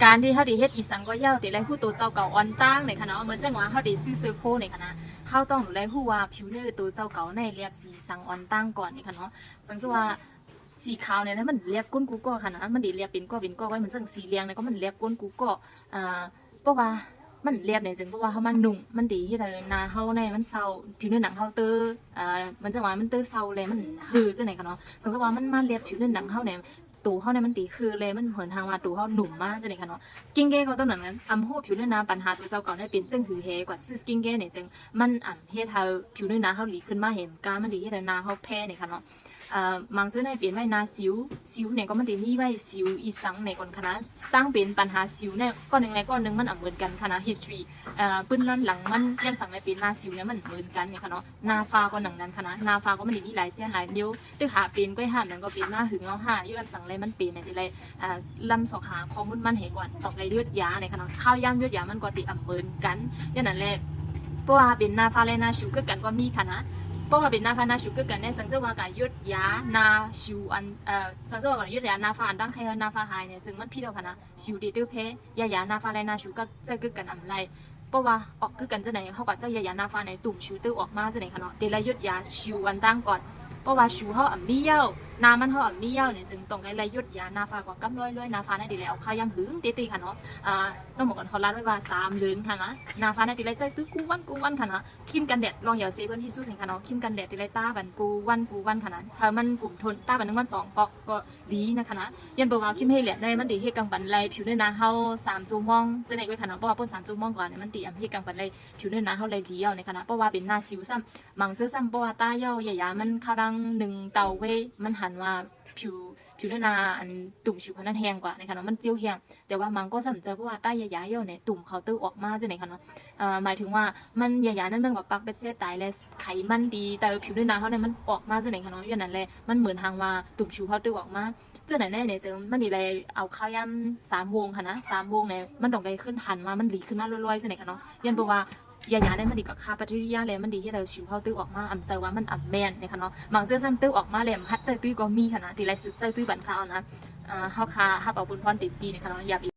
การที่เขาดีเฮ็ดอีสังก็ยาวแต่ไรผู้ตัวเจ้าเก่าอ่อนตั้งในคณะเหมือนจังหวะเขาดีซื้อเสื้อโคในคณะเขาต้องหนูได้ผู้ว่าผิวเนื้อตัวเจ้าเก่าในเรียบสีสังอ่อนตั้งก่อนในคณะสังจะว่าสีขาวเนี่ยนะมันเรียบก้นกูก็คณะมันดีเรียบเป็นก็เหมือนจังสีเหลืองเนี่ยก็มันเรียบก้นกูก็เพราะว่ามันเรียบเนี่ยจึงเพราะว่าเขามันนุ่มมันดีที่เลยนาเขาในมันเศร้าผิวเนื้อหนังเขาเตอมันจังหวะมันเตอเศร้าเลยมันคือจังไหนคณะสังจะว่ามันมาเรียบผิวเนื้อหนังเขาเนี่ยตูเขาเนี่ยมันตีคือเลยมันเหมือนทางว่าตูเขาหนุ่มมากจังเลยค่ะเนาะสกินแคร์เขาต้องหนังนั้นหูผิวเนื้อหนาปัญหาตัวเจ้าก่อนได้เป็นจังหือเฮกว่าซื้อสกินแคร์เนี่ยจังมันเฮ็ดให้ผิวเนื้อหนาเขาหลีขึ้นมาเห็นกามันดีเฮ็ดให้หนาเขาแพ้เนี่ยค่ะเนาะมังซื้อในเปลี่ยนไว้นาสิวเนี่ยก็มันตีมีไว้สิวอีสังในก่อนคณะตั้งเป็นปัญหาสิวเนี่ยก้อนหนึ่งในก้อนหนึ่งมันเหมือนกันคณะ history ปื้นล้านหลังมันยังสั่งในเป็นนาสิวเนี่ยมันเหมือนกันเนี่ยค่ะเนาะนาฟ้าก็หนังนั้นคณะนาฟ้าก็มันมีหลายเส้นหลายเดียวตึกหาเป็นก็ห้ามนั่นก็เป็นหน้าหึงเอาห้าย้อนสั่งอะไรมันเป็นในที่ไรลำสองขาข้อมูลมันเหตุก่อนตอกไรเลือดยาในขณะข้าวย่ำเลือดยามันก็ติเหมือนกันอย่างนั้นแหละเพราะว่าเป็นนาฟ้าและนาชิวก็กันก็มีคณะเพราะว่าเป็นนาฟ้านาชิวก็กันเนี่ยสังเกตว่าการยุดยานาชิวอันสังเกตว่าการยุดยานาฟ้าอันดังใครนาฟ้าหายเนี่ยจึงมันพี่เราค่ะนะชิวดีตื้อเพยายานาฟ้าและนาชิวก็จะก็กันอะไรเพราะว่าออกคือกันจะไหนเขาก็จะยายานาฟ้าในตุ่มชิวตื้อออกมาจะไหนคะเนาะเดี๋ยวเรายุดยาชิวอันตั้งก่อนเพราะว่าชิวเขามีเย้านามันเขามีเย้าเนี่ยจึงตรงไรยุดยานาฟ้ากว่ากำร้อยนาฟ้าในดีแล้วเอาข้าวยำหึงตีค่ะเนาะน้องหมอกันเขาลาดไว้ว่า3 เดือนค่ะนะนาฟ้าในตีไรใจตื้อกูวันค่ะนะคิมกันแดดลองอย่าเซเบิลที่สุดเห็นค่ะเนาะคิมกันแดดตีไรตาบันกูวันค่ะนะถ้ามันกลุ่มทนตาบัน1 วัน 2 ปอกก็ดีนะคะนะยันบอกว่าคิมให้เหลียดได้มันดีให้กังปันไรผิวเนื้อหนาเขา3 ชั่วโมงจะไหนก็ค่ะเนาะเพราะว่าป้น3 ชั่วโมงก่อนเนี่ยมันตีให้กังปันไรผิวเนื้อหนาเขาไรดีเอาในค่ะนะเพราะว่าเป็นหน้าสิวซ้ำมังเสื้อซ้ำเพราะว่าตาเย้าใหญ่ๆมันเข้าดัง1 เตาเว้มันหันว่าผิวเนื้อหนาอันตุ่มผิวเขานั้นแห้งกว่าในค่ะเนาะมันเจียวแห้งแต่ว่ามังก็สำเจอเพราะว่าใต้ยาเย้าเนี่ยตุ่มเขาตื้อออกมาจะไหนค่ะเนาะหมายถึงว่ามันยานั้นมันกับปักเป็นเส้นตายและไขมันดีแต่ผิวเนื้อหนาเขาเนี่ยมันออกมาจะไหนค่ะเนาะอย่างนั้นเลยมันเหมือนทางว่าตุ่มผิวเขาตื้อออกมาเจ้าไหนแน่เนี่ยเจอมันดีเลยเอาข้าวยำ3 วงค่ะนะ3 วงเนี่ยมันตรงไกลขึ้นหันมามันหลีขึ้นมาลอยๆจะไหนค่ะเนาะยันบอกว่ายาได้มันดีกับคาแบคทีรียเลยมันดีที่เราชิวเข้าตื้อออกมาเจอว่ามันแมนเนี่ยค่ะเนาะบางเสื้อซ้ำตื้อออกมาเลยฮัดใจตื้อก็มีค่ะนะทีไรซื้อใจตื้อบันข้าวนะเฮาคาฮับเอาบุญพรติดตีเนี่ยค่ะเนาะอย่า